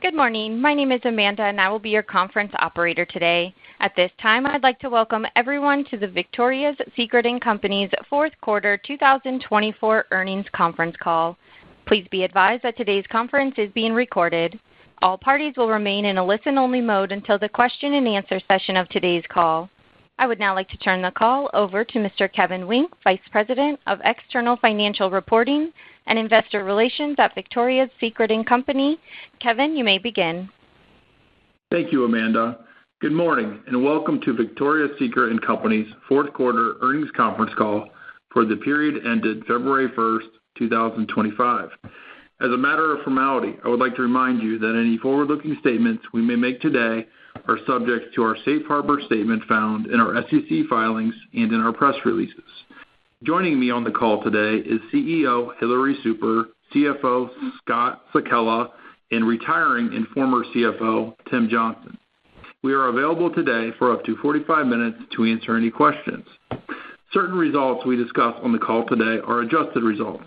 Good morning. My name is Amanda, and I will be your conference operator today. At this time, I'd like to welcome everyone to the Victoria's Secret & Company's fourth quarter 2024 earnings conference call. Please be advised that today's conference is being recorded. All parties will remain in a listen-only mode until the question-and-answer session of today's call. I would now like to turn the call over to Mr. Kevin Wink, Vice President of External Financial Reporting and Investor Relations at Victoria's Secret & Company. Kevin, you may begin. Thank you, Amanda. Good morning, and welcome to Victoria's Secret & Company's fourth quarter earnings conference call for the period ended February 1st, 2025. As a matter of formality, I would like to remind you that any forward-looking statements we may make today are subject to our safe harbor statement found in our SEC filings and in our press releases. Joining me on the call today is CEO Hillary Super, CFO Scott Sekella, and retiring and former CFO Tim Johnson. We are available today for up to 45 minutes to answer any questions. Certain results we discuss on the call today are adjusted results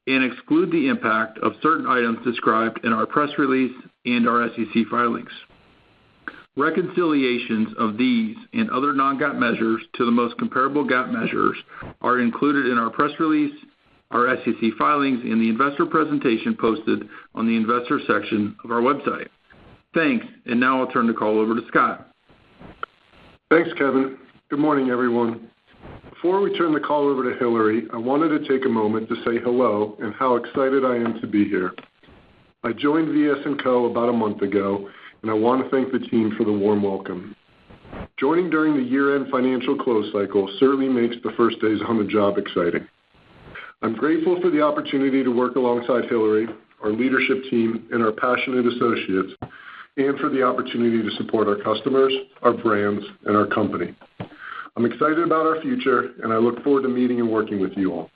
and exclude the impact of certain items described in our press release and our SEC filings. Reconciliations of these and other non-GAAP measures to the most comparable GAAP measures are included in our press release, our SEC filings, and the investor presentation posted on the investor section of our website. Thanks, and now I'll turn the call over to Scott. Thanks, Kevin. Good morning, everyone. Before we turn the call over to Hillary, I wanted to take a moment to say hello and how excited I am to be here. I joined VS&Co about a month ago, and I want to thank the team for the warm welcome. Joining during the year-end financial close cycle certainly makes the first days on the job exciting. I'm grateful for the opportunity to work alongside Hillary, our leadership team, and our passionate associates, and for the opportunity to support our customers, our brands, and our company. I'm excited about our future, and I look forward to meeting and working with you all.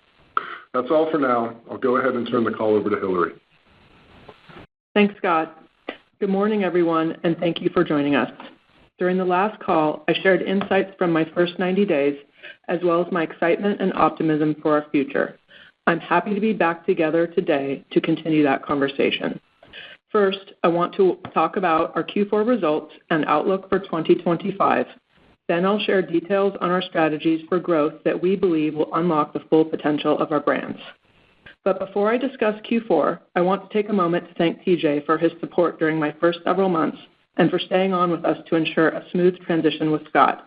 That's all for now. I'll go ahead and turn the call over to Hillary. Thanks, Scott. Good morning, everyone, and thank you for joining us. During the last call, I shared insights from my first 90 days, as well as my excitement and optimism for our future. I'm happy to be back together today to continue that conversation. First, I want to talk about our Q4 results and outlook for 2025. Then I'll share details on our strategies for growth that we believe will unlock the full potential of our brands. But before I discuss Q4, I want to take a moment to thank TJ for his support during my first several months and for staying on with us to ensure a smooth transition with Scott.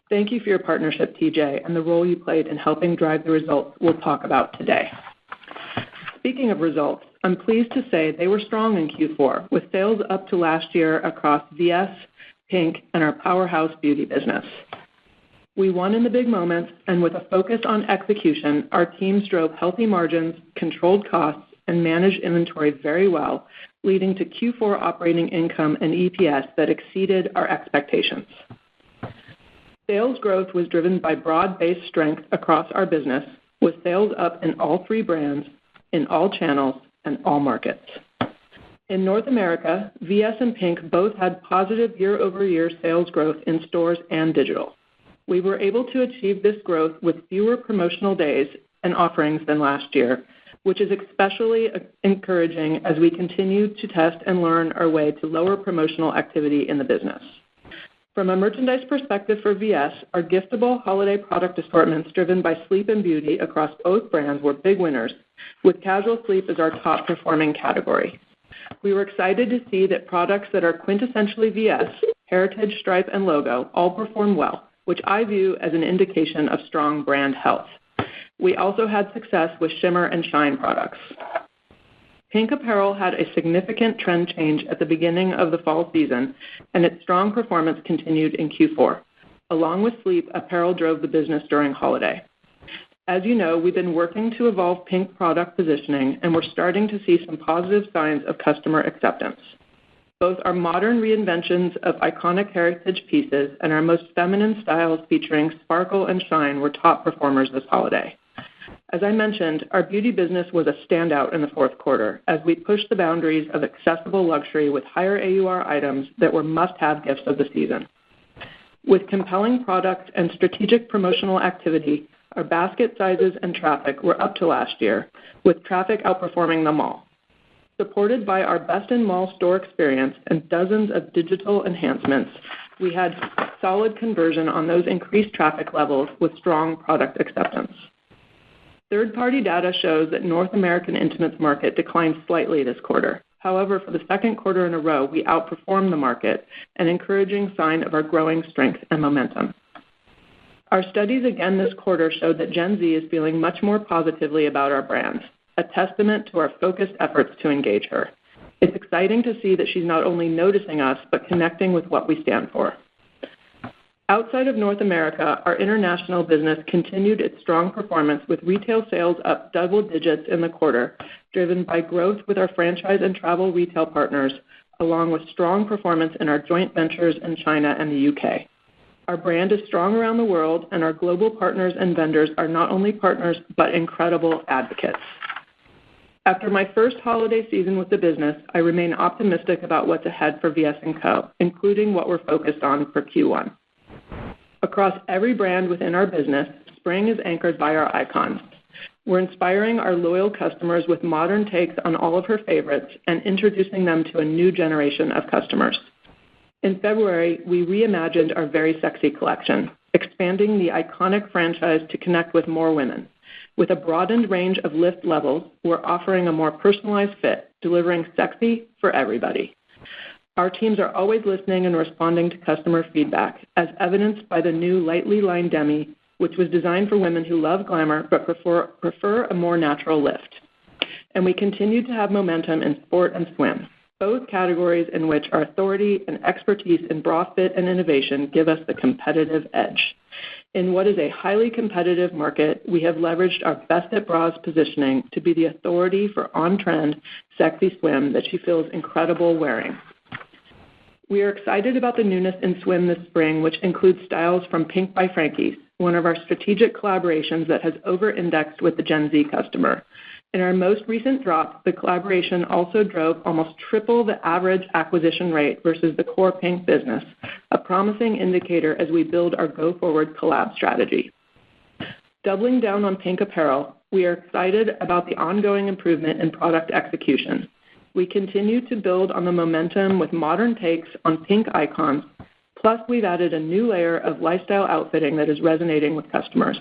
Thank you for your partnership, TJ, and the role you played in helping drive the results we'll talk about today. Speaking of results, I'm pleased to say they were strong in Q4, with sales up to last year across VS, PINK, and our powerhouse beauty business. We won in the big moments, and with a focus on execution, our teams drove healthy margins, controlled costs, and managed inventory very well, leading to Q4 operating income and EPS that exceeded our expectations. Sales growth was driven by broad-based strength across our business, with sales up in all three brands, in all channels, and all markets. In North America, VS and PINK both had positive year-over-year sales growth in stores and digital. We were able to achieve this growth with fewer promotional days and offerings than last year, which is especially encouraging as we continue to test and learn our way to lower promotional activity in the business. From a merchandise perspective for VS, our giftable holiday product assortments driven by sleep and beauty across both brands were big winners, with casual sleep as our top-performing category. We were excited to see that products that are quintessentially VS, heritage, stripe, and logo all performed well, which I view as an indication of strong brand health. We also had success with shimmer and shine products. PINK apparel had a significant trend change at the beginning of the fall season, and its strong performance continued in Q4. Along with sleep, apparel drove the business during holiday. As you know, we've been working to evolve PINK product positioning, and we're starting to see some positive signs of customer acceptance. Both our modern reinventions of iconic heritage pieces and our most feminine styles featuring sparkle and shine were top performers this holiday. As I mentioned, our beauty business was a standout in the fourth quarter as we pushed the boundaries of accessible luxury with higher AUR items that were must-have gifts of the season. With compelling product and strategic promotional activity, our basket sizes and traffic were up to last year, with traffic outperforming them all. Supported by our best-in-mall store experience and dozens of digital enhancements, we had solid conversion on those increased traffic levels with strong product acceptance. Third-party data shows that North American intimates market declined slightly this quarter. However, for the second quarter in a row, we outperformed the market, an encouraging sign of our growing strength and momentum. Our studies again this quarter showed that Gen Z is feeling much more positively about our brand, a testament to our focused efforts to engage her. It's exciting to see that she's not only noticing us, but connecting with what we stand for. Outside of North America, our international business continued its strong performance with retail sales up double digits in the quarter, driven by growth with our franchise and travel retail partners, along with strong performance in our joint ventures in China and the UK. Our brand is strong around the world, and our global partners and vendors are not only partners, but incredible advocates. After my first holiday season with the business, I remain optimistic about what's ahead for VSCO, including what we're focused on for Q1. Across every brand within our business, spring is anchored by our icons. We're inspiring our loyal customers with modern takes on all of her favorites and introducing them to a new generation of customers. In February, we reimagined our Very Sexy collection, expanding the iconic franchise to connect with more women. With a broadened range of lift levels, we're offering a more personalized fit, delivering sexy for everybody. Our teams are always listening and responding to customer feedback, as evidenced by the new lightly lined demi, which was designed for women who love glamour but prefer a more natural lift. And we continue to have momentum in sport and swim, both categories in which our authority and expertise in bra fit and innovation give us the competitive edge. In what is a highly competitive market, we have leveraged our Best at Bras positioning to be the authority for on-trend, sexy swim that she feels incredible wearing. We are excited about the newness in swim this spring, which includes styles from Pink by Frankie's, one of our strategic collaborations that has over-indexed with the Gen Z customer. In our most recent drop, the collaboration also drove almost triple the average acquisition rate versus the core Pink business, a promising indicator as we build our go-forward collab strategy. Doubling down on Pink apparel, we are excited about the ongoing improvement in product execution. We continue to build on the momentum with modern takes on Pink icons, plus we've added a new layer of lifestyle outfitting that is resonating with customers.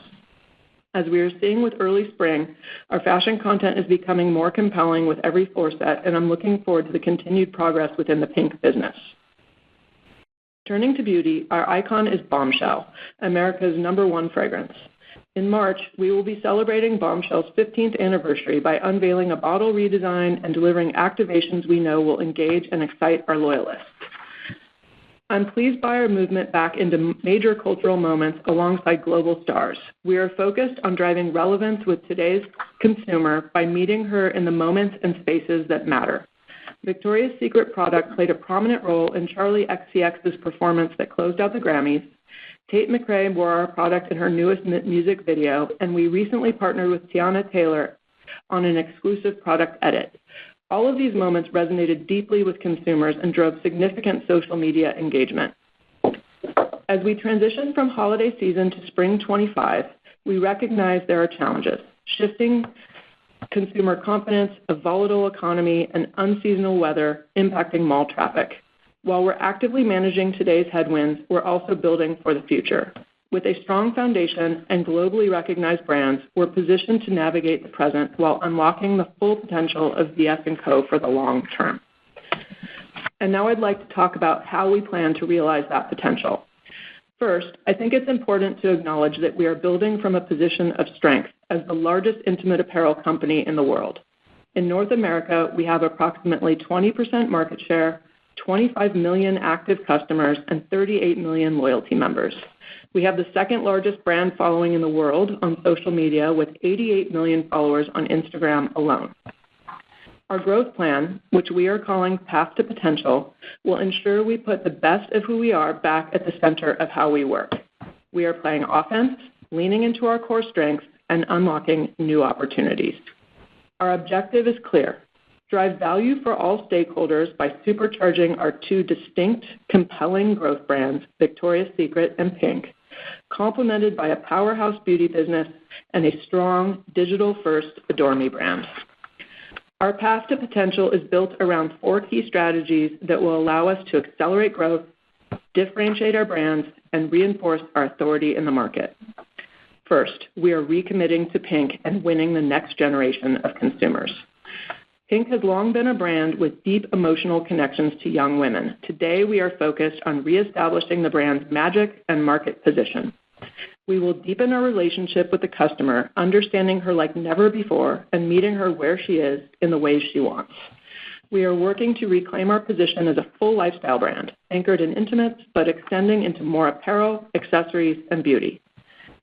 As we are seeing with early spring, our fashion content is becoming more compelling with every floor set, and I'm looking forward to the continued progress within the Pink business. Turning to beauty, our icon is Bombshell, America's #1 fragrance. In March, we will be celebrating Bombshell's 15th anniversary by unveiling a bottle redesign and delivering activations we know will engage and excite our loyalists. I'm pleased by our movement back into major cultural moments alongside global stars. We are focused on driving relevance with today's consumer by meeting her in the moments and spaces that matter. Victoria's Secret product played a prominent role in Charli XCX's performance that closed out the Grammys. Tate McRae wore our product in her newest music video, and we recently partnered with Tiana Taylor on an exclusive product edit. All of these moments resonated deeply with consumers and drove significant social media engagement. As we transition from holiday season to spring 25, we recognize there are challenges: shifting consumer confidence, a volatile economy, and unseasonal weather impacting mall traffic. While we're actively managing today's headwinds, we're also building for the future. With a strong foundation and globally recognized brands, we're positioned to navigate the present while unlocking the full potential of VS&Co for the long term. And now I'd like to talk about how we plan to realize that potential. First, I think it's important to acknowledge that we are building from a position of strength as the largest intimate apparel company in the world. In North America, we have approximately 20% market share, 25 million active customers, and 38 million loyalty members. We have the second largest brand following in the world on social media with 88 million followers on Instagram alone. Our growth plan, which we are calling Path to Potential, will ensure we put the best of who we are back at the center of how we work. We are playing offense, leaning into our core strengths, and unlocking new opportunities. Our objective is clear: drive value for all stakeholders by supercharging our two distinct, compelling growth brands, Victoria's Secret and Pink, complemented by a powerhouse beauty business and a strong, digital-first Adore Me brand. Our path to potential is built around 4 key strategies that will allow us to accelerate growth, differentiate our brands, and reinforce our authority in the market. First, we are recommitting to PINK and winning the next generation of consumers. PINK has long been a brand with deep emotional connections to young women. Today, we are focused on reestablishing the brand's magic and market position. We will deepen our relationship with the customer, understanding her like never before and meeting her where she is in the ways she wants. We are working to reclaim our position as a full lifestyle brand, anchored in intimates, but extending into more apparel, accessories, and beauty.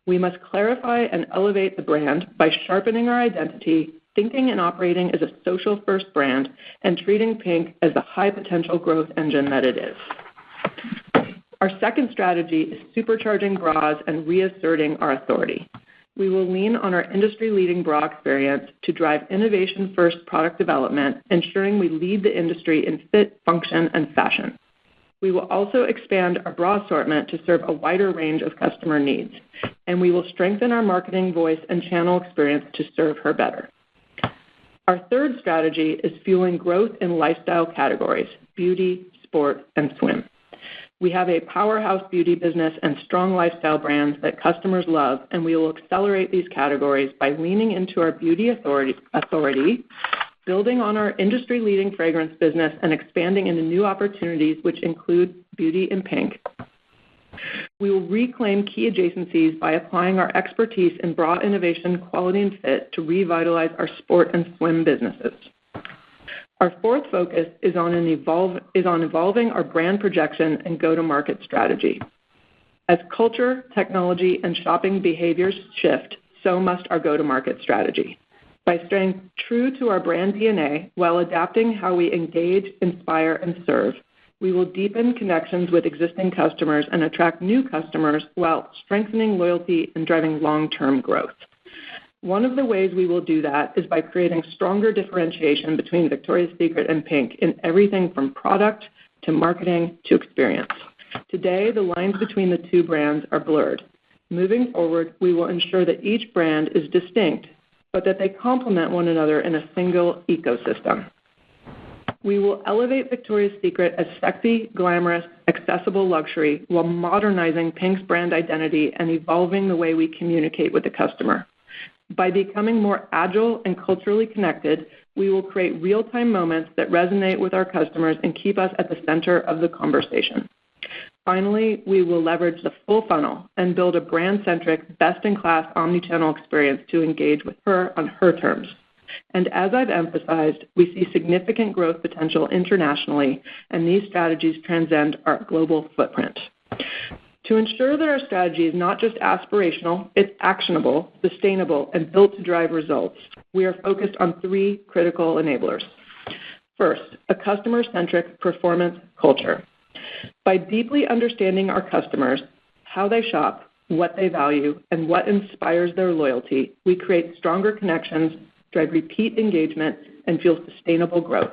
We must clarify and elevate the brand by sharpening our identity, thinking and operating as a social-first brand, and treating PINK as the high-potential growth engine that it is. Our second strategy is supercharging bras and reasserting our authority. We will lean on our industry-leading bra experience to drive innovation-first product development, ensuring we lead the industry in fit, function, and fashion. We will also expand our bra assortment to serve a wider range of customer needs, and we will strengthen our marketing voice and channel experience to serve her better. Our third strategy is fueling growth in lifestyle categories, beauty, sport, and swim. We have a powerhouse beauty business and strong lifestyle brands that customers love, and we will accelerate these categories by leaning into our beauty authority, building our industry-leading fragrance business, and expanding into new opportunities, which include beauty and PINK. We will reclaim key adjacencies by applying our expertise in bra innovation, quality, and fit to revitalize our sport and swim businesses. Our fourth focus is on evolving our brand projection and go-to-market strategy. As culture, technology, and shopping behaviors shift, so must our go-to-market strategy. By staying true to our brand DNA while adapting how we engage, inspire, and serve, we will deepen connections with existing customers and attract new customers while strengthening loyalty and driving long-term growth. One of the ways we will do that is by creating stronger differentiation between Victoria's Secret and PINK in everything from product to marketing to experience. Today, the lines between the two brands are blurred. Moving forward, we will ensure that each brand is distinct, but that they complement one another in a single ecosystem. We will elevate Victoria's Secret as sexy, glamorous, accessible luxury while modernizing PINK's brand identity and evolving the way we communicate with the customer. By becoming more agile and culturally connected, we will create real-time moments that resonate with our customers and keep us at the center of the conversation. Finally, we will leverage the full funnel and build a brand-centric, best-in-class omnichannel experience to engage with her on her terms. And as I've emphasized, we see significant growth potential internationally, and these strategies transcend our global footprint. To ensure that our strategy is not just aspirational, it's actionable, sustainable, and built to drive results, we are focused on 3 critical enablers. First, a customer-centric performance culture. By deeply understanding our customers, how they shop, what they value, and what inspires their loyalty, we create stronger connections, drive repeat engagement, and fuel sustainable growth.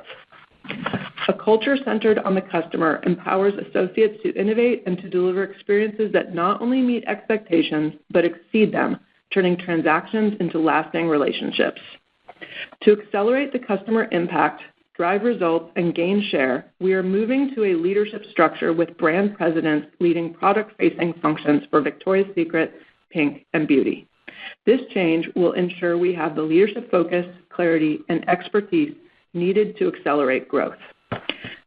A culture centered on the customer empowers associates to innovate and to deliver experiences that not only meet expectations, but exceed them, turning transactions into lasting relationships. To accelerate the customer impact, drive results, and gain share, we are moving to a leadership structure with brand presidents leading product-facing functions for Victoria's Secret, PINK, and Beauty. This change will ensure we have the leadership focus, clarity, and expertise needed to accelerate growth.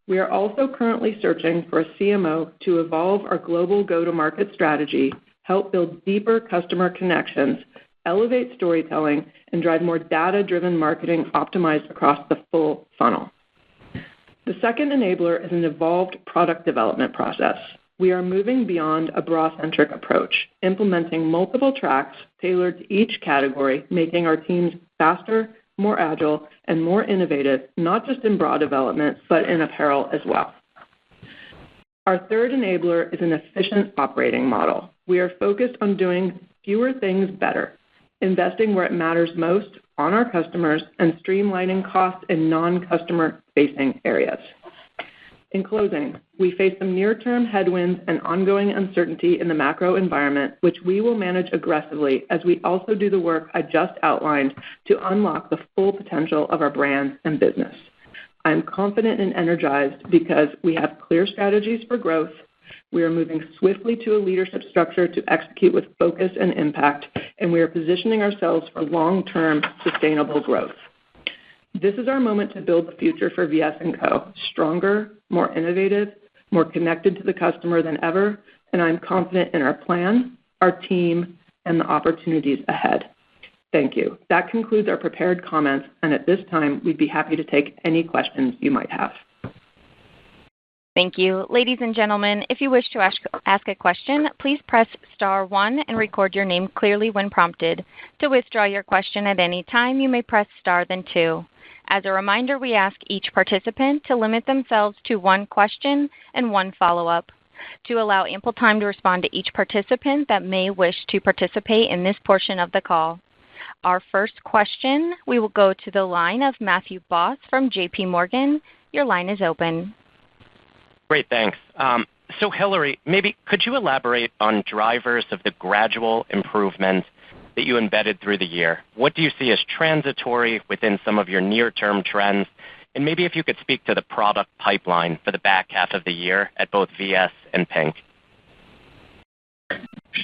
We are also currently searching for a CMO to evolve our global go-to-market strategy, help build deeper customer connections, elevate storytelling, and drive more data-driven marketing optimized across the full funnel. The second enabler is an evolved product development process. We are moving beyond a bra-centric approach, implementing multiple tracks tailored to each category, making our teams faster, more agile, and more innovative, not just in bra development, but in apparel as well. Our third enabler is an efficient operating model. We are focused on doing fewer things better, investing where it matters most on our customers, and streamlining costs in non-customer-facing areas. In closing, we face some near-term headwinds and ongoing uncertainty in the macro environment, which we will manage aggressively as we also do the work I just outlined to unlock the full potential of our brands and business. I am confident and energized because we have clear strategies for growth. We are moving swiftly to a leadership structure to execute with focus and impact, and we are positioning ourselves for long-term sustainable growth. This is our moment to build the future for VS&Co, stronger, more innovative, more connected to the customer than ever, and I'm confident in our plan, our team, and the opportunities ahead. Thank you. That concludes our prepared comments, and at this time, we'd be happy to take any questions you might have. Thank you. Ladies and gentlemen, if you wish to ask a question, please press star 1 and record your name clearly when prompted. To withdraw your question at any time, you may press star then 2. As a reminder, we ask each participant to limit themselves to 1 question and 1 follow-up. To allow ample time to respond to each participant that may wish to participate in this portion of the call. Our first question, we will go to the line of Matthew Boss from J.P. Morgan. Your line is open. Great, thanks. So Hillary, maybe could you elaborate on drivers of the gradual improvement that you embedded through the year? What do you see as transitory within some of your near-term trends? And maybe if you could speak to the product pipeline for the back half of the year at both VS and PINK.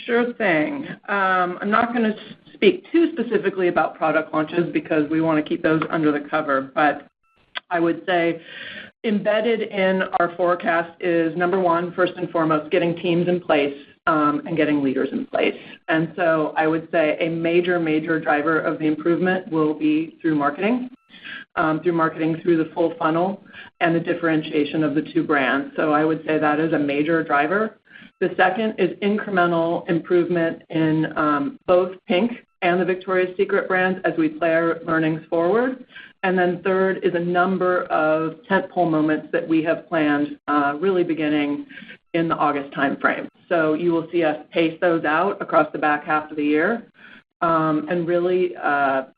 Sure thing. I'm not going to speak too specifically about product launches because we want to keep those under the cover, but I would say embedded in our forecast is, number 1, first and foremost, getting teams in place and getting leaders in place. And so I would say a major driver of the improvement will be through marketing through the full funnel and the differentiation of the 2 brands. So I would say that is a major driver. The second is incremental improvement in both PINK and the Victoria's Secret brands as we play our learnings forward. And then third is a number of tentpole moments that we have planned really beginning in the August timeframe. So you will see us pace those out across the back half of the year. And really,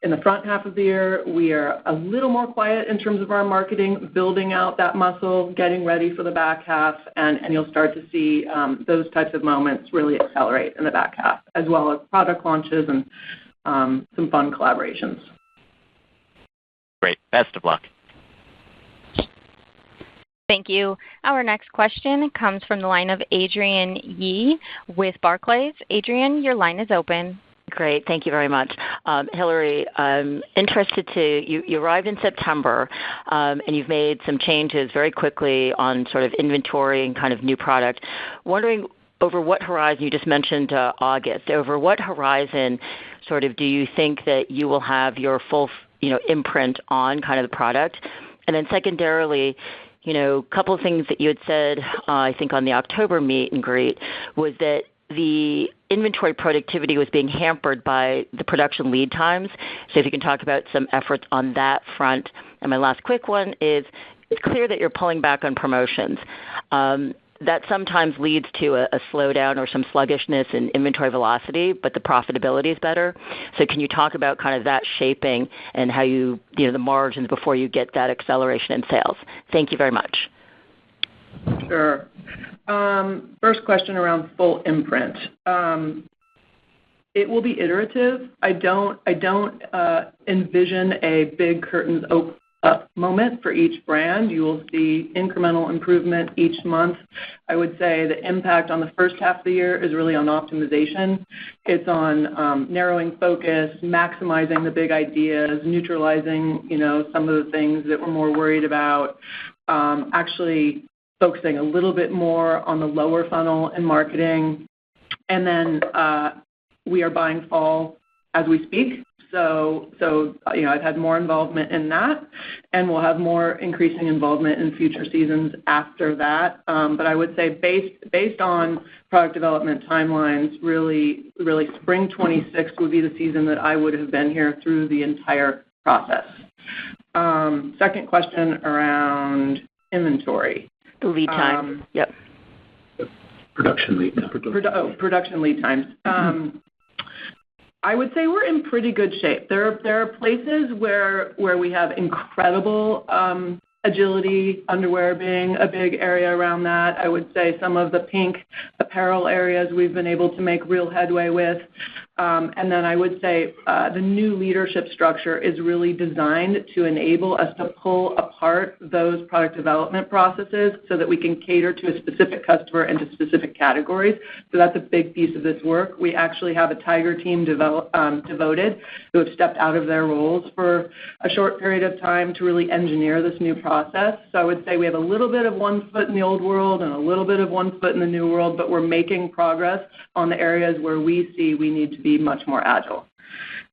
in the front half of the year, we are a little more quiet in terms of our marketing, building out that muscle, getting ready for the back half, and you'll start to see those types of moments really accelerate in the back half, as well as product launches and some fun collaborations. Great. Best of luck. Thank you. Our next question comes from the line of Adrienne Yih with Barclays. Adrienne, your line is open. Great. Thank you very much. Hillary, I'm interested you arrived in September, and you've made some changes very quickly on sort of inventory and kind of new product. Wondering over what horizon, you just mentioned August, over what horizon sort of do you think that you will have your full imprint on kind of the product? And then secondarily, a couple of things that you had said, I think on the October meet and greet, was that the inventory productivity was being hampered by the production lead times. So if you can talk about some efforts on that front. And my last quick one is, it's clear that you're pulling back on promotions. That sometimes leads to a slowdown or some sluggishness in inventory velocity, but the profitability is better. So can you talk about kind of that shaping and how the margins before you get that acceleration in sales? Thank you very much. Sure. First question around full imprint. It will be iterative. I don't envision a big curtains up moment for each brand. You will see incremental improvement each month. I would say the impact on the first half of the year is really on optimization. It's on narrowing focus, maximizing the big ideas, neutralizing, some of the things that we're more worried about, actually focusing a little bit more on the lower funnel in marketing. And then we are buying fall as we speak. So I've had more involvement in that, and we'll have more increasing involvement in future seasons after that. But I would say based on product development timelines, really spring 26 would be the season that I would have been here through the entire process. Second question around inventory. Lead time. Yep. Production lead time. Production lead times. I would say we're in pretty good shape. There are places where we have incredible agility underwear being a big area around that. I would say some of the PINK apparel areas we've been able to make real headway with. And then I would say the new leadership structure is really designed to enable us to pull apart those product development processes so that we can cater to a specific customer and to specific categories. So that's a big piece of this work. We actually have a Tiger team devoted who have stepped out of their roles for a short period of time to really engineer this new process. So I would say we have a little bit of one foot in the old world and a little bit of one foot in the new world, but we're making progress on the areas where we see we need to be much more agile.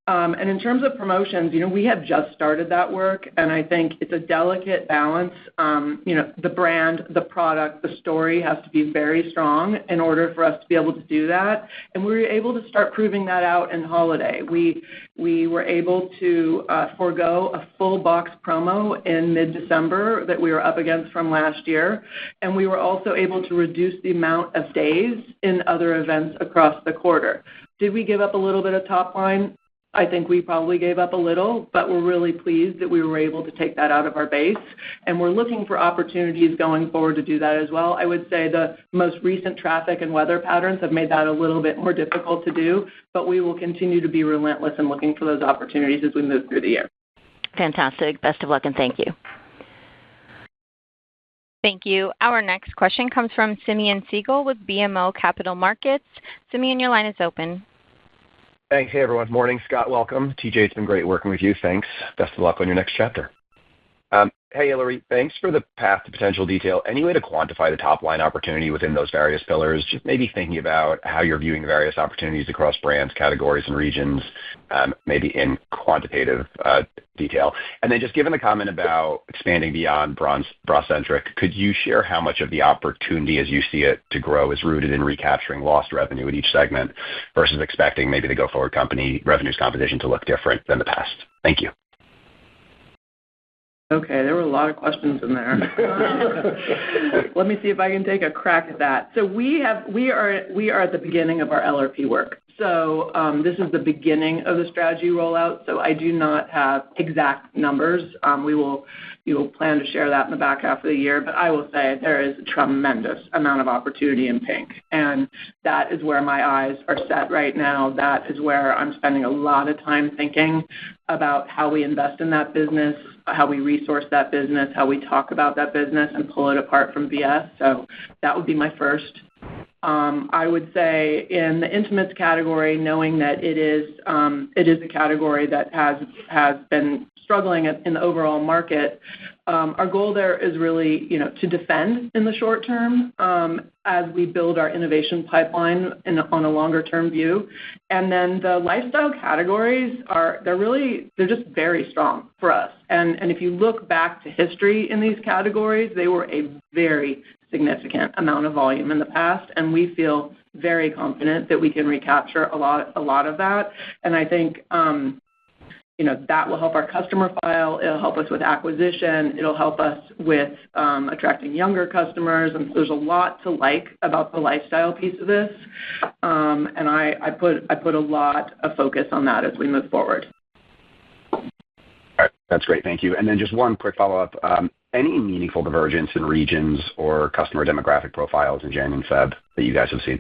And in terms of promotions, we have just started that work, and I think it's a delicate balance. The brand, the product, the story has to be very strong in order for us to be able to do that. And we were able to start proving that out in holiday. We were able to forego a full box promo in mid-December that we were up against from last year, and we were also able to reduce the amount of days in other events across the quarter. Did we give up a little bit of top line? I think we probably gave up a little, but we're really pleased that we were able to take that out of our base, and we're looking for opportunities going forward to do that as well. I would say the most recent traffic and weather patterns have made that a little bit more difficult to do, but we will continue to be relentless in looking for those opportunities as we move through the year. Fantastic. Best of luck, and thank you. Thank you. Our next question comes from Simeon Siegel with BMO Capital Markets. Simeon, your line is open. Thanks. Hey, everyone. Morning, Scott. Welcome. TJ, it's been great working with you. Thanks. Best of luck on your next chapter. Hey, Hillary, thanks for the path to potential detail. Any way to quantify the top-line opportunity within those various pillars? Just maybe thinking about how you're viewing the various opportunities across brands, categories, and regions, maybe in quantitative detail. And then just given the comment about expanding beyond bra-centric, could you share how much of the opportunity as you see it to grow is rooted in recapturing lost revenue in each segment versus expecting maybe the go-forward company revenues composition to look different than the past? Thank you. Okay, there were a lot of questions in there. Let me see if I can take a crack at that. So we are at the beginning of our LRP work. So this is the beginning of the strategy rollout. So I do not have exact numbers. We will plan to share that in the back half of the year. But I will say there is a tremendous amount of opportunity in PINK, and that is where my eyes are set right now. That is where I'm spending a lot of time thinking about how we invest in that business, how we resource that business, how we talk about that business and pull it apart from VS. So that would be my first. I would say in the intimates category, knowing that it is a category that has been struggling in the overall market, our goal there is really, to defend in the short term as we build our innovation pipeline on a longer term view. And then the lifestyle categories they're just very strong for us. And if you look back to history in these categories, they were a very significant amount of volume in the past, and we feel very confident that we can recapture a lot of that. And I think that will help our customer file. It'll help us with acquisition. It'll help us with attracting younger customers. And there's a lot to like about the lifestyle piece of this. And I put a lot of focus on that as we move forward. All right. That's great. Thank you. And then just one quick follow-up. Any meaningful divergence in regions or customer demographic profiles in Jan and Feb that you guys have seen?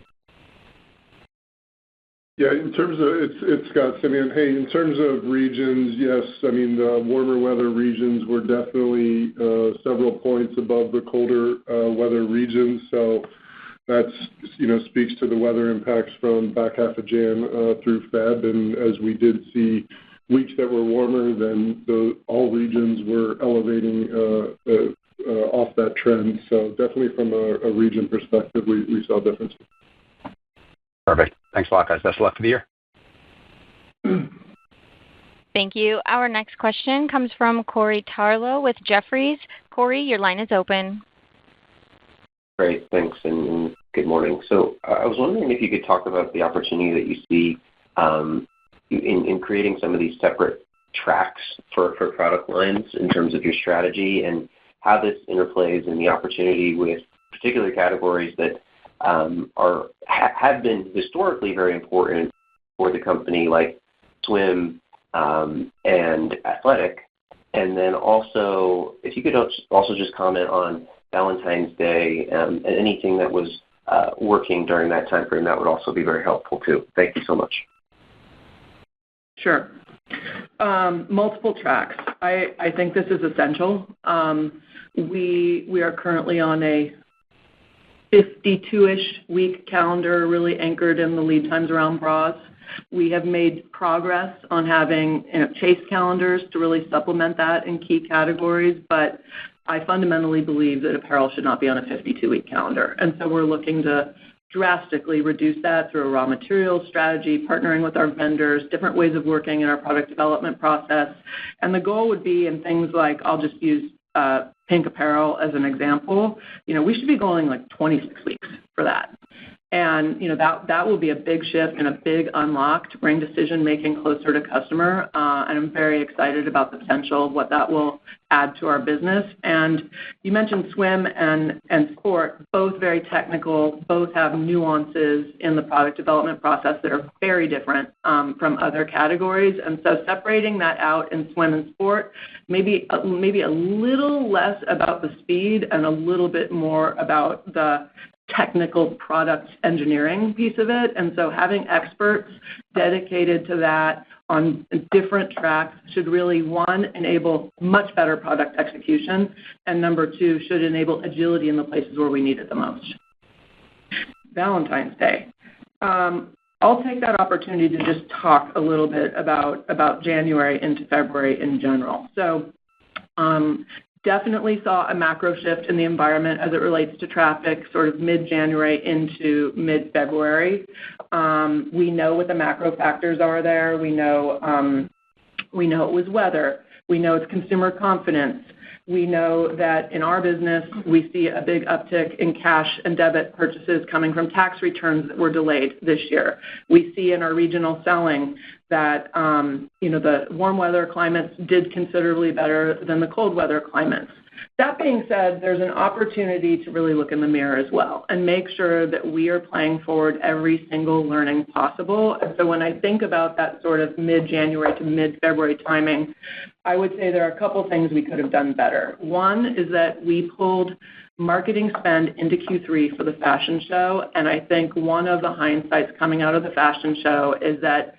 Yeah, in terms of, it's Scott, Simeon. Hey, in terms of regions, yes, I mean, the warmer weather regions were definitely several points above the colder weather regions. So that's, speaks to the weather impacts from back half of Jan through Feb. And as we did see weeks that were warmer, then all regions were elevating off that trend. So definitely from a region perspective, we saw differences. Perfect. Thanks a lot, guys. Best of luck for the year. Thank you. Our next question comes from Corey Tarlowe with Jefferies. Corey, your line is open. Great. Thanks, and good morning. So I was wondering if you could talk about the opportunity that you see in creating some of these separate tracks for product lines in terms of your strategy and how this interplays in the opportunity with particular categories that have been historically very important for the company, like swim and athletic, And then also, if you could also just comment on Valentine's Day and anything that was working during that time frame, that would also be very helpful too. Thank you so much. Sure. Multiple tracks. I think this is essential. We are currently on a 52-ish week calendar, really anchored in the lead times around bras. We have made progress on having chase calendars to really supplement that in key categories, but I fundamentally believe that apparel should not be on a 52-week calendar. And so we're looking to drastically reduce that through a raw materials strategy, partnering with our vendors, different ways of working in our product development process. And the goal would be in things like, I'll just use pink apparel as an example, we should be going like 26 weeks for that. And, that will be a big shift and a big unlock to bring decision-making closer to customer. And I'm very excited about the potential of what that will add to our business. And you mentioned swim and sport, both very technical, both have nuances in the product development process that are very different from other categories. And so separating that out in swim and sport, maybe a little less about the speed and a little bit more about the technical product engineering piece of it. And so having experts dedicated to that on different tracks should really, one, enable much better product execution, and number two, should enable agility in the places where we need it the most. Valentine's Day. I'll take that opportunity to just talk a little bit about January into February in general. So definitely saw a macro shift in the environment as it relates to traffic sort of mid-January into mid-February. We know what the macro factors are there. We know it was weather. We know it's consumer confidence. We know that in our business, we see a big uptick in cash and debit purchases coming from tax returns that were delayed this year. We see in our regional selling that, the warm weather climates did considerably better than the cold weather climates. That being said, there's an opportunity to really look in the mirror as well and make sure that we are playing forward every single learning possible. And so when I think about that sort of mid-January to mid-February timing, I would say there are a couple things we could have done better. One is that we pulled marketing spend into Q3 for the fashion show, and I think one of the hindsights coming out of the fashion show is that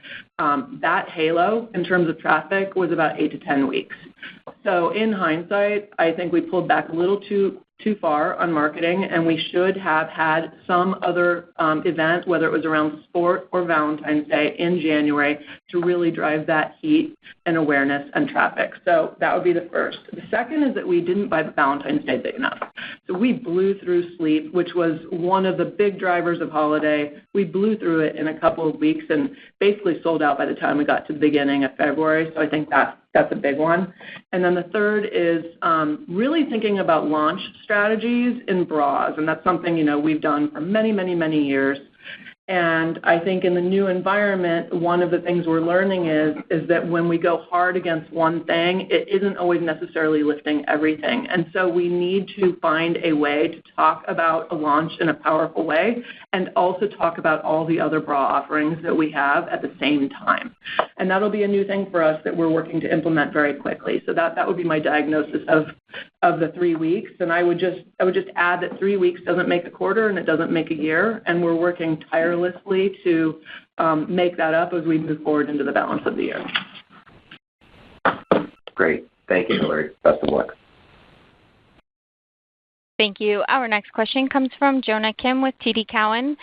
that halo in terms of traffic was about 8 to 10 weeks. So in hindsight, I think we pulled back a little too far on marketing, and we should have had some other event, whether it was around sport or Valentine's Day in January, to really drive that heat and awareness and traffic. So that would be the first. The second is that we didn't buy the Valentine's Day big enough. So we blew through sleep, which was one of the big drivers of holiday. We blew through it in a couple of weeks and basically sold out by the time we got to the beginning of February. So I think that's a big one. And then the third is really thinking about launch strategies in bras, and that's something we've done for many, many, many years. And I think in the new environment, one of the things we're learning is that when we go hard against one thing, it isn't always necessarily lifting everything. And so we need to find a way to talk about a launch in a powerful way and also talk about all the other bra offerings that we have at the same time. And that'll be a new thing for us that we're working to implement very quickly. So that would be my diagnosis of the 3 weeks. And I would just add that 3 weeks doesn't make a quarter and it doesn't make a year. And we're working tirelessly to make that up as we move forward into the balance of the year. Great. Thank you, Hillary. Best of luck. Thank you. Our next question comes from Jonah Kim with TD Cowen.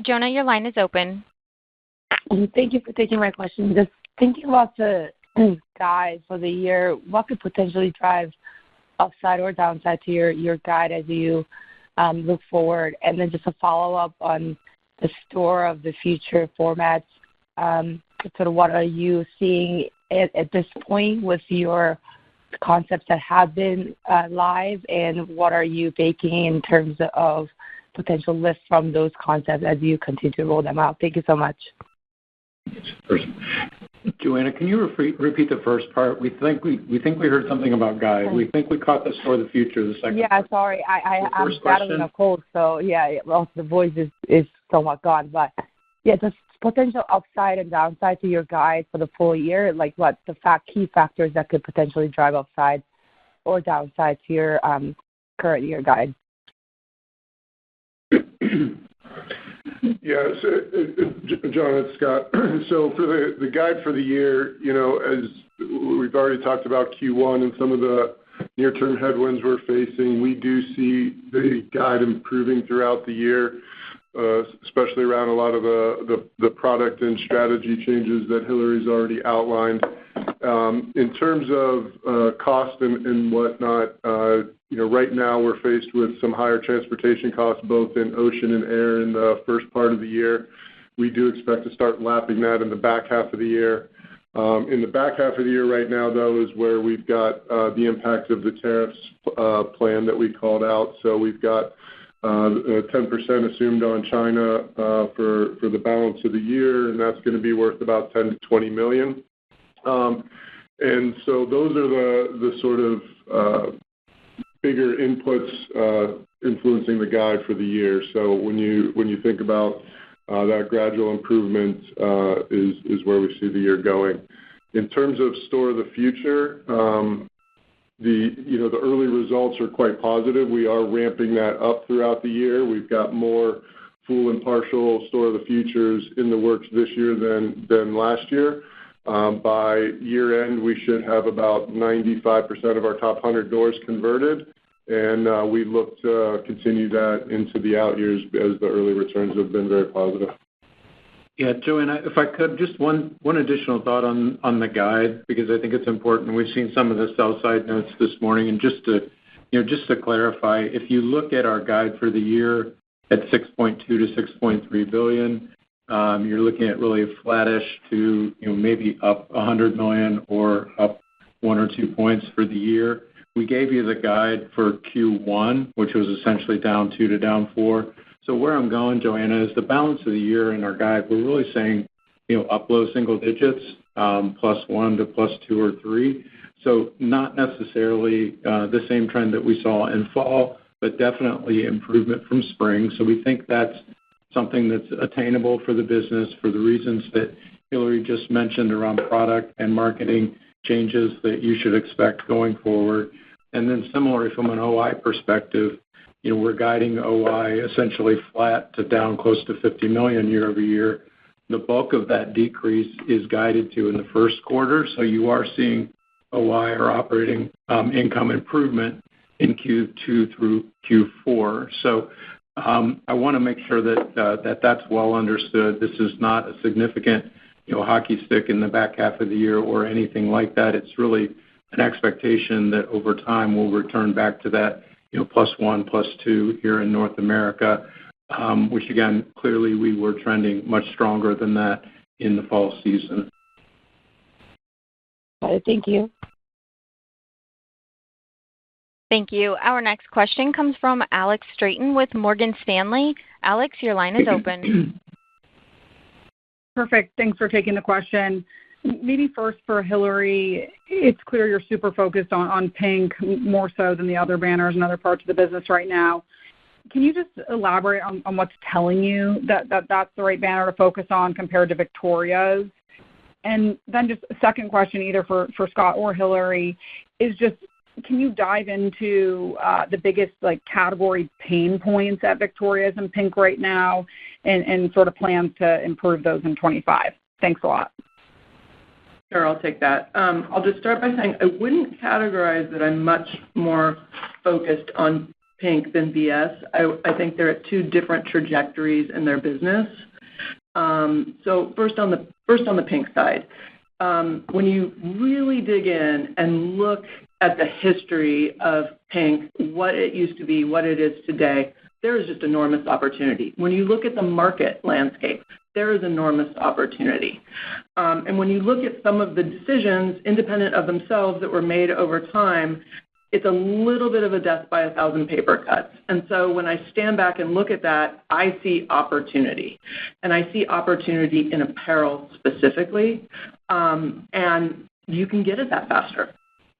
Jonah, your line is open. Thank you for taking my question. Just thinking about the guide for the year, what could potentially drive upside or downside to your guide as you look forward? And then just a follow-up on the store of the future formats. Sort of what are you seeing at this point with your concepts that have been live, and what are you baking in terms of potential lift from those concepts as you continue to roll them out? Thank you so much. Joanna, can you repeat the first part? We think we heard something about guide. We think we caught the store of the future. The second. Yeah, part. Sorry, I'm battling a cold, so yeah. Well, the voice is somewhat gone, but yeah, just potential upside and downside to your guide for the full year? Like what the key factors that could potentially drive upside or downside to your current year guide? Yeah, John, it's Scott. So for the guide for the year, as we've already talked about Q1 and some of the near-term headwinds we're facing, we do see the guide improving throughout the year, especially around a lot of the product and strategy changes that Hillary's already outlined. In terms of cost and whatnot, right now we're faced with some higher transportation costs, both in ocean and air in the first part of the year. We do expect to start lapping that in the back half of the year. In the back half of the year right now, though, is where we've got the impact of the tariffs plan that we called out. So we've got 10% assumed on China for the balance of the year, and that's going to be worth about $10 to $20 million. And so those are the sort of bigger inputs influencing the guide for the year. So when you think about that gradual improvement is where we see the year going. In terms of Store of the Future, the early results are quite positive. We are ramping that up throughout the year. We've got more full and partial Store of the Futures in the works this year than last year. By year end, we should have about 95% of our top 100 doors converted, and we look to continue that into the out years as the early returns have been very positive. Yeah, Joanne, if I could, just one additional thought on the guide, because I think it's important. We've seen some of the sell side notes this morning, and just to clarify, if you look at our guide for the year at $6.2 to $6.3 billion, you're looking at really flattish to maybe up $100 million or up 1 or 2 points for the year. We gave you the guide for Q1, which was essentially down 2 to down 4. So where I'm going, Joanna, is the balance of the year in our guide, we're really saying, up low single digits, +1 to +2 or 3. So not necessarily the same trend that we saw in fall, but definitely improvement from spring. So we think that's something that's attainable for the business for the reasons that Hillary just mentioned around product and marketing changes that you should expect going forward. And then similarly from an OI perspective, we're guiding OI essentially flat to down close to $50 million year over year. The bulk of that decrease is guided to in the first quarter, so you are seeing OI or operating income improvement in Q2 through Q4. So I want to make sure that that's well understood. This is not a significant hockey stick in the back half of the year or anything like that. It's really an expectation that over time we'll return back to that +1, +2 here in North America, which again, clearly we were trending much stronger than that in the fall season. Thank you. Thank you. Our next question comes from Alex Straton with Morgan Stanley. Alex, your line is open. Perfect. Thanks for taking the question. Maybe first for Hillary, it's clear you're super focused on PINK more so than the other banners and other parts of the business right now. Can you just elaborate on what's telling you that that's the right banner to focus on compared to Victoria's? And then just a second question, either for Scott or Hillary, is just can you dive into the biggest category pain points at Victoria's and PINK right now and sort of plans to improve those in 25? Thanks a lot. Sure, I'll take that. I'll just start by saying I wouldn't categorize that I'm much more focused on PINK than VS. I think they're at two different trajectories in their business. So first on the PINK side, when you really dig in and look at the history of PINK, what it used to be, what it is today, there is just enormous opportunity. When you look at the market landscape, there is enormous opportunity. And when you look at some of the decisions independent of themselves that were made over time, it's a little bit of a death by 1,000 paper cuts. And so when I stand back and look at that, I see opportunity. And I see opportunity in apparel specifically. And you can get at that faster.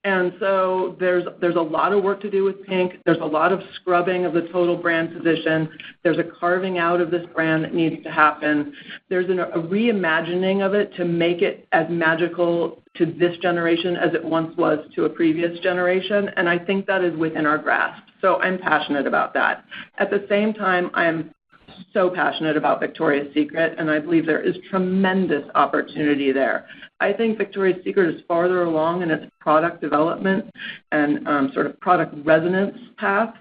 And so there's a lot of work to do with PINK. There's a lot of scrubbing of the total brand position. There's a carving out of this brand that needs to happen. There's a reimagining of it to make it as magical to this generation as it once was to a previous generation, and I think that is within our grasp. So I'm passionate about that. At the same time, I am so passionate about Victoria's Secret, and I believe there is tremendous opportunity there. I think Victoria's Secret is farther along in its product development and sort of product resonance path.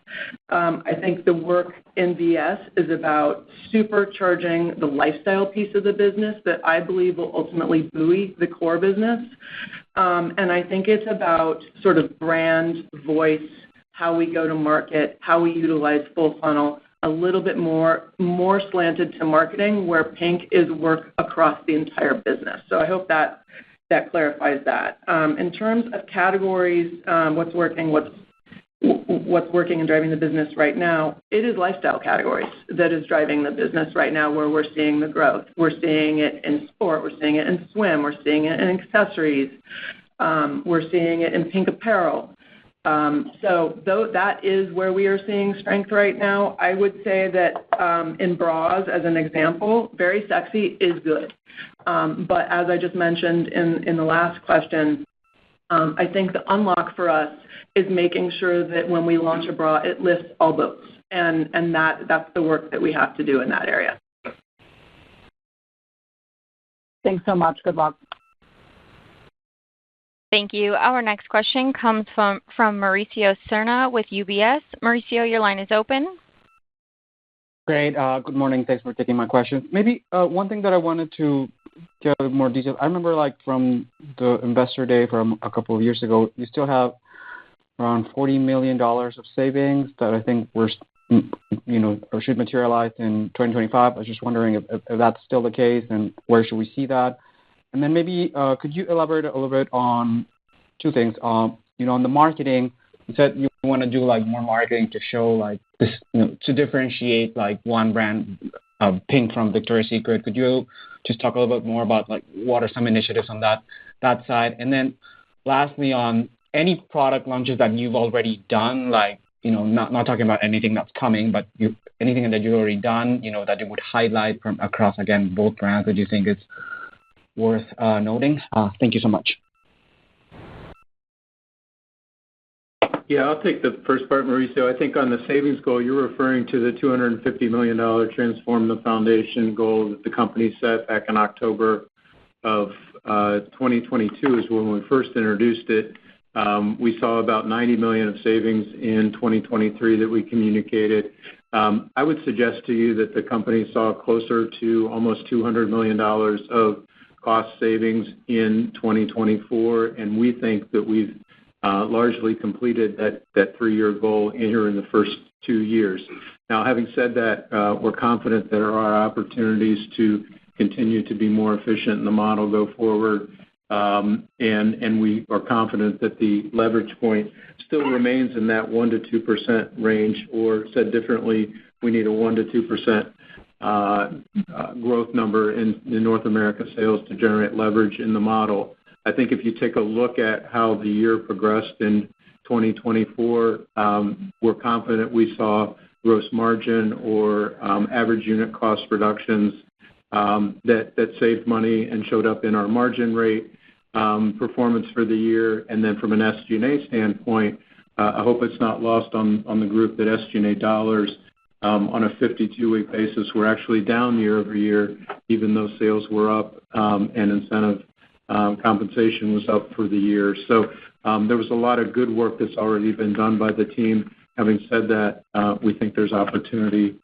I think the work in VS is about supercharging the lifestyle piece of the business that I believe will ultimately buoy the core business. And I think it's about sort of brand voice, how we go to market, how we utilize full funnel, a little bit more slanted to marketing, where PINK is work across the entire business. So I hope that clarifies that. In terms of categories, what's working and driving the business right now, it is lifestyle categories that is driving the business right now, where we're seeing the growth. We're seeing it in sport. We're seeing it in swim. We're seeing it in accessories. We're seeing it in PINK apparel. So that is where we are seeing strength right now. I would say that in bras, as an example, very sexy is good. But as I just mentioned in the last question, I think the unlock for us is making sure that when we launch a bra, it lifts all boats. And that's the work that we have to do in that area. Thanks so much. Good luck. Thank you. Our next question comes from Mauricio Serna with UBS. Mauricio, your line is open. Great. Good morning. Thanks for taking my question. Maybe one thing that I wanted to get a little more detail. I remember, like, from the Investor Day from a couple of years ago, you still have around $40 million of savings that I think were, or should materialize in 2025. I was just wondering if that's still the case, and where should we see that? And then maybe could you elaborate a little bit on two things? On the marketing, you said you want to do like more marketing to show like this, to differentiate like one brand, PINK from Victoria's Secret. Could you just talk a little bit more about like what are some initiatives on that side? And then lastly, on any product launches that you've already done, like not talking about anything that's coming, but anything that you've already done, that you would highlight from across again both brands that you think it's worth noting. Thank you so much. Yeah, I'll take the first part, Mauricio. I think on the savings goal, you're referring to the $250 million Transform the Foundation goal that the company set back in October of 2022 is when we first introduced it. We saw about $90 million of savings in 2023 that we communicated. I would suggest to you that the company saw closer to almost $200 million of cost savings in 2024, and we think that we've largely completed that 3-year goal here in the first 2 years. Now, having said that, we're confident there are opportunities to continue to be more efficient in the model go forward, and we are confident that the leverage point still remains in that 1% to 2% range, or said differently, we need a 1% to 2% growth number in North America sales to generate leverage in the model. I think if you take a look at how the year progressed in 2024, we're confident we saw gross margin or average unit cost reductions that saved money and showed up in our margin rate performance for the year. And then from an SG&A standpoint, I hope it's not lost on the group that SG&A dollars on a 52-week basis were actually down year over year, even though sales were up and incentive compensation was up for the year. So there was a lot of good work that's already been done by the team. Having said that, we think there's opportunity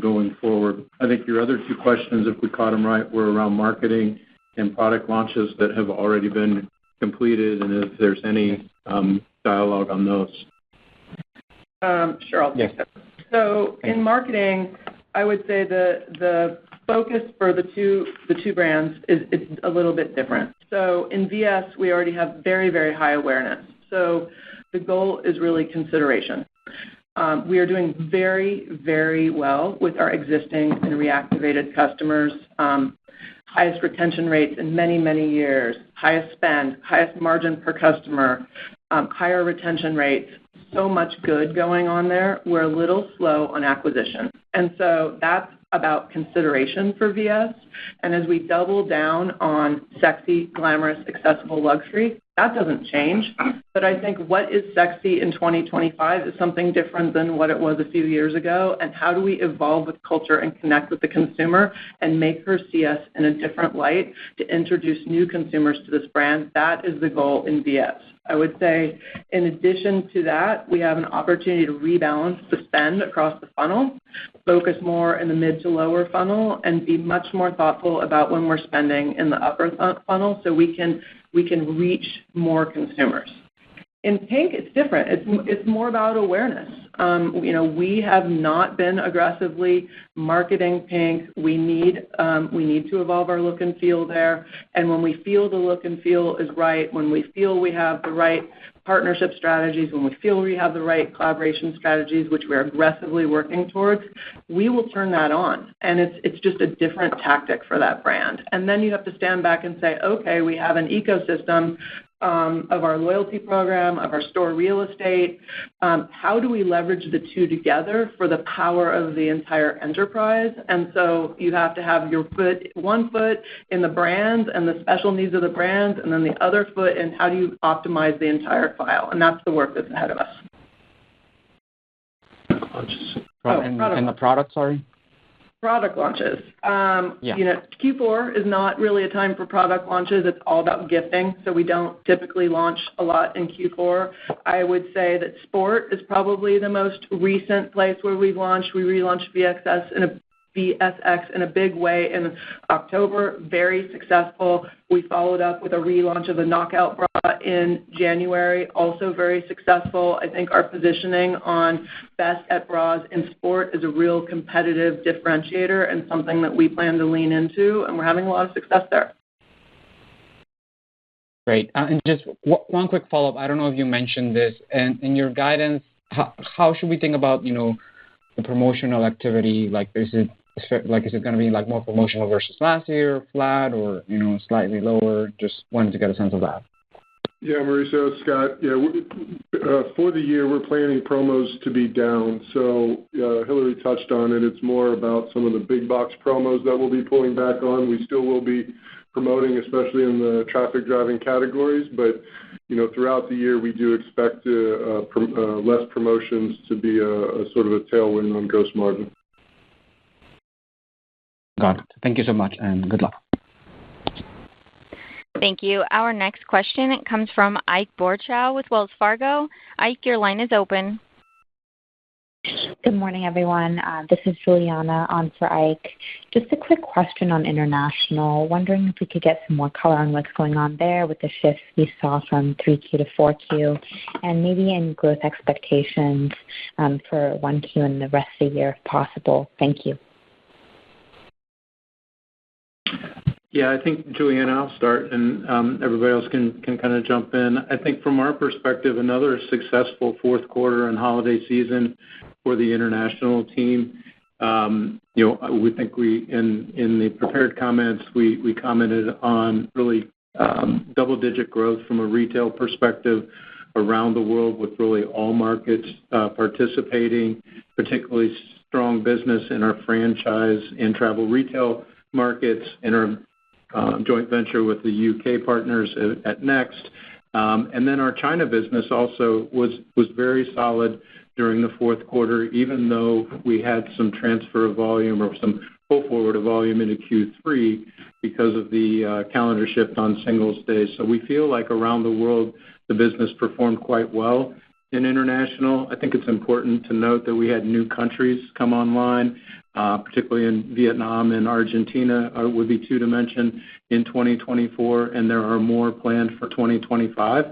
going forward. I think your other two questions, if we caught them right, were around marketing and product launches that have already been completed, and if there's any dialogue on those. Sure, I'll take that. So in marketing, I would say the focus for the two brands is a little bit different. So in VS, we already have very, very high awareness. So the goal is really consideration. We are doing very, very well with our existing and reactivated customers. Highest retention rates in many, many years, highest spend, highest margin per customer. higher retention rates, so much good going on there. We're a little slow on acquisition. And so that's about consideration for VS. And as we double down on sexy, glamorous, accessible luxury, that doesn't change. But I think what is sexy in 2025 is something different than what it was a few years ago. And how do we evolve with culture and connect with the consumer and make her see us in a different light to introduce new consumers to this brand? That is the goal in VS. I would say in addition to that, we have an opportunity to rebalance the spend across the funnel, focus more in the mid to lower funnel, and be much more thoughtful about when we're spending in the upper funnel so we can reach more consumers. In PINK, it's different. It's more about awareness. We have not been aggressively marketing PINK. We need to evolve our look and feel there. And when we feel the look and feel is right, when we feel we have the right partnership strategies, when we feel we have the right collaboration strategies, which we're aggressively working towards, we will turn that on. And it's just a different tactic for that brand. And then you have to stand back and say, okay, we have an ecosystem of our loyalty program, of our store real estate. How do we leverage the two together for the power of the entire enterprise? And so you have to have one foot in the brands and the special needs of the brands, and then the other foot in how do you optimize the entire file. And that's the work that's ahead of us. And the product, sorry? Product launches. Q4 is not really a time for product launches. It's all about gifting, so we don't typically launch a lot in Q4. I would say that sport is probably the most recent place where we've launched. We relaunched VSX in a big way in October, very successful. We followed up with a relaunch of the Knockout bra in January, also very successful. I think our positioning on best at bras in sport is a real competitive differentiator and something that we plan to lean into, and we're having a lot of success there. Great. And just one quick follow-up. I don't know if you mentioned this. And in your guidance, how should we think about, the promotional activity? Is it going to be more promotional versus last year, flat, or slightly lower? Just wanted to get a sense of that. Yeah, Mauricio, Scott. Yeah, for the year we're planning promos to be down. So Hillary touched on it. It's more about some of the big box promos that we'll be pulling back on. We still will be promoting, especially in the traffic driving categories, but throughout the year we do expect less promotions to be a sort of a tailwind on gross margin. Got it. Thank you so much, and good luck. Thank you. Our next question comes from Ike Boruchow with Wells Fargo. Ike, your line is open. Good morning, everyone. This is Juliana on for Ike. Just a quick question on international. Wondering if we could get some more color on what's going on there with the shifts we saw from 3Q to 4Q, and maybe in growth expectations for 1Q and the rest of the year if possible. Thank you. Yeah, I think, Juliana, I'll start, and everybody else can kind of jump in. I think from our perspective, another successful fourth quarter and holiday season for the international team. We think in the prepared comments, we commented on really double-digit growth from a retail perspective around the world, with really all markets participating, particularly strong business in our franchise and travel retail markets, in our joint venture with the UK partners at Next. And then our China business also was very solid during the fourth quarter, even though we had some transfer of volume or some pull forward of volume into Q3 because of the calendar shift on Singles' Day. So we feel like around the world the business performed quite well. In international, I think it's important to note that we had new countries come online, particularly in Vietnam and Argentina would be two to mention in 2024, and there are more planned for 2025.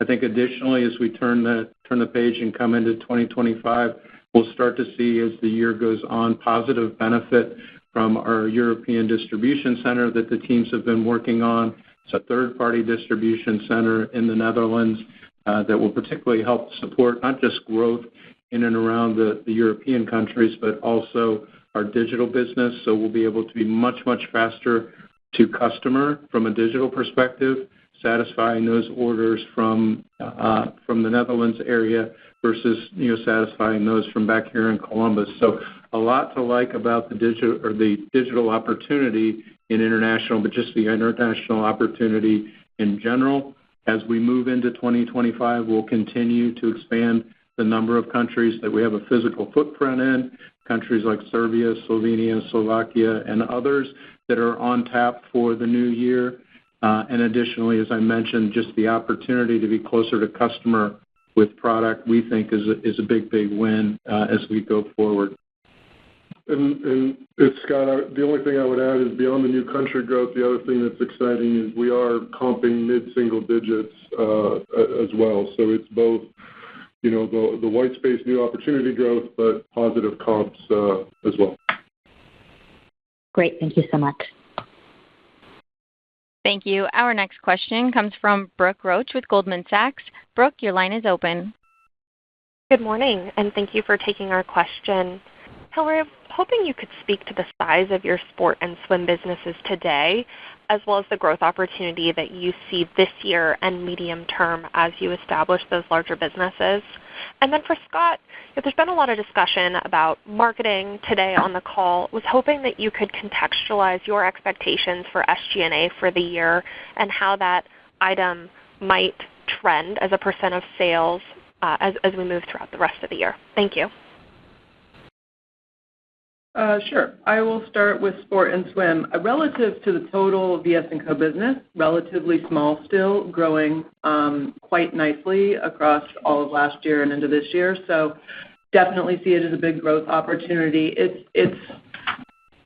I think additionally, as we turn the page and come into 2025, we'll start to see, as the year goes on, positive benefit from our European distribution center that the teams have been working on. It's a third-party distribution center in the Netherlands that will particularly help support not just growth in and around the European countries, but also our digital business. So we'll be able to be much, much faster to customer from a digital perspective. satisfying those orders from the Netherlands area versus satisfying those from back here in Columbus. So a lot to like about the digital opportunity in international, but just the international opportunity in general. As we move into 2025, we'll continue to expand the number of countries that we have a physical footprint in, countries like Serbia, Slovenia, Slovakia, and others that are on tap for the new year. And additionally, as I mentioned, just the opportunity to be closer to customer with product, we think is a big win as we go forward. And it's Scott. The only thing I would add is beyond the new country growth, the other thing that's exciting is we are comping mid-single digits as well. So it's both, the white space new opportunity growth, but positive comps as well. Great. Thank you so much. Thank you. Our next question comes from Brooke Roach with Goldman Sachs. Brooke, your line is open. Good morning, and thank you for taking our question. Hillary, I'm hoping you could speak to the size of your sport and swim businesses today, as well as the growth opportunity that you see this year and medium term as you establish those larger businesses. And then for Scott, there's been a lot of discussion about marketing today on the call. Was hoping that you could contextualize your expectations for SG&A for the year and how that item might trend as a % of sales as we move throughout the rest of the year. Thank you. Sure. I will start with sport and swim. Relative to the total VS&Co business, relatively small still, growing quite nicely across all of last year and into this year. So definitely see it as a big growth opportunity. It's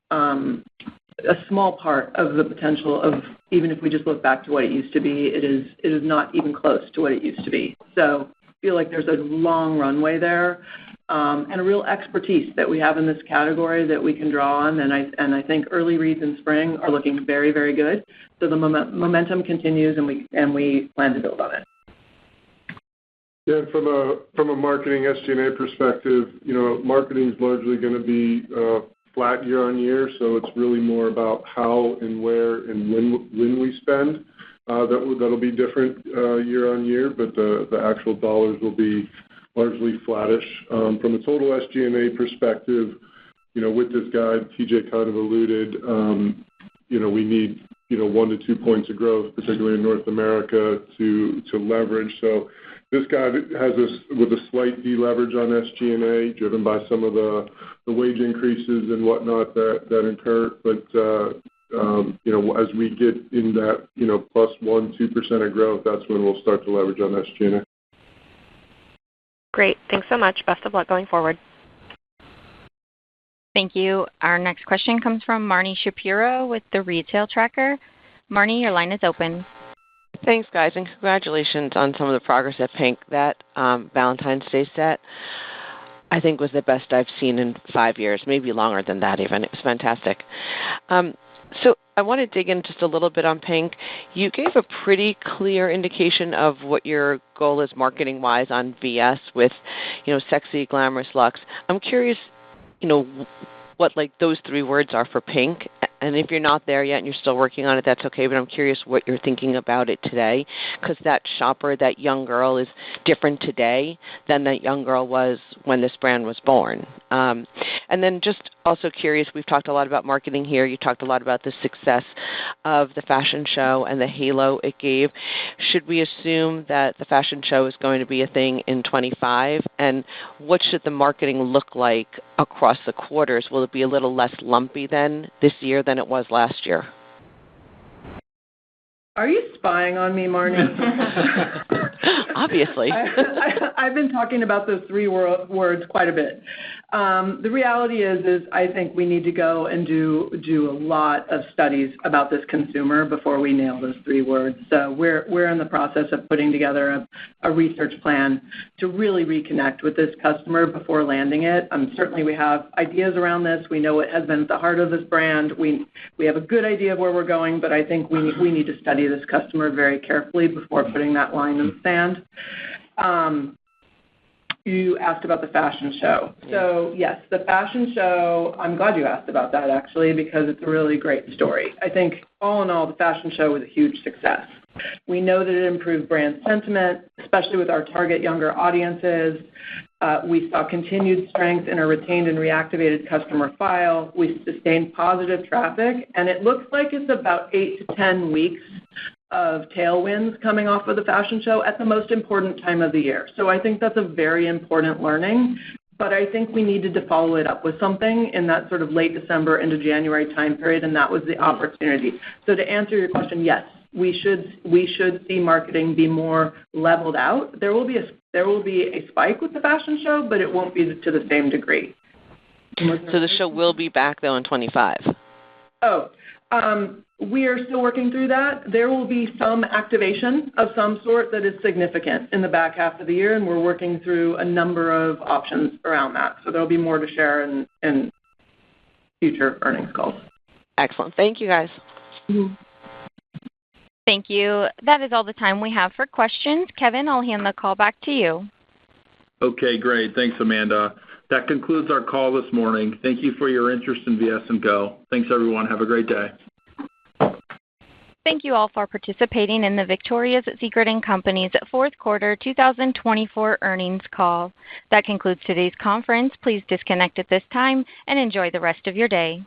a small part of the potential of, even if we just look back to what it used to be, it is not even close to what it used to be. So I feel like there's a long runway there. And a real expertise that we have in this category that we can draw on, and I think early reads in spring are looking very, very good. So the momentum continues, and we plan to build on it. Yeah, from a marketing SG&A perspective, marketing is largely going to be flat year on year. So it's really more about how and where and when we spend. That'll be different year on year, but the actual dollars will be largely flattish. From a total SG&A perspective, with this guide, TJ kind of alluded, we need 1 to 2 points of growth, particularly in North America, to leverage. So this guide has us with a slight deleverage on SG&A, driven by some of the wage increases and whatnot that incur. But as we get in that plus 1-2% of growth, that's when we'll start to leverage on SG&A. Great. Thanks so much. Best of luck going forward. Thank you. Our next question comes from Marni Shapiro with The Retail Tracker. Marni, your line is open. Thanks, guys, and congratulations on some of the progress at PINK. That Valentine's Day set, I think, was the best I've seen in 5 years, maybe longer than that even. It was fantastic. So I want to dig in just a little bit on PINK. You gave a pretty clear indication of what your goal is marketing-wise on VS with, sexy, glamorous, luxe. I'm curious, what those 3 words are for PINK. And if you're not there yet and you're still working on it, that's okay. But I'm curious what you're thinking about it today, because that shopper, that young girl, is different today than that young girl was when this brand was born. And then just also curious, we've talked a lot about marketing here. You talked a lot about the success of the fashion show and the halo it gave. Should we assume that the fashion show is going to be a thing in 25? And what should the marketing look like across the quarters? Will it be a little less lumpy then this year than it was last year? Are you spying on me, Marni? Obviously. I've been talking about those 3 words quite a bit. The reality is I think we need to go and do a lot of studies about this consumer before we nail those 3 words. So we're in the process of putting together a research plan to really reconnect with this customer before landing it. Certainly we have ideas around this. We know it has been at the heart of this brand. We have a good idea of where we're going, but I think we need to study this customer very carefully before putting that line in the sand. You asked about the fashion show. So, yes, the fashion show, I'm glad you asked about that, actually, because it's a really great story. I think, all in all, the fashion show was a huge success. We know that it improved brand sentiment, especially with our target younger audiences. We saw continued strength in our retained and reactivated customer file. We sustained positive traffic, and it looks like it's about 8 to 10 weeks of tailwinds coming off of the fashion show at the most important time of the year. So I think that's a very important learning, but I think we needed to follow it up with something in that sort of late December into January time period, and that was the opportunity. So to answer your question, yes, we should see marketing be more leveled out. There will be a spike with the fashion show, but it won't be to the same degree. So the show will be back, though, in 25. We are still working through that. There will be some activation of some sort that is significant in the back half of the year, and we're working through a number of options around that. So there'll be more to share in future earnings calls. Excellent. Thank you, guys. Mm-hmm. Thank you. That is all the time we have for questions. Kevin, I'll hand the call back to you. Okay, great. Thanks, Amanda. That concludes our call this morning. Thank you for your interest in VS&Co. Thanks, everyone. Have a great day. Thank you all for participating in the Victoria's Secret & Company's fourth quarter 2024 earnings call. That concludes today's conference. Please disconnect at this time and enjoy the rest of your day.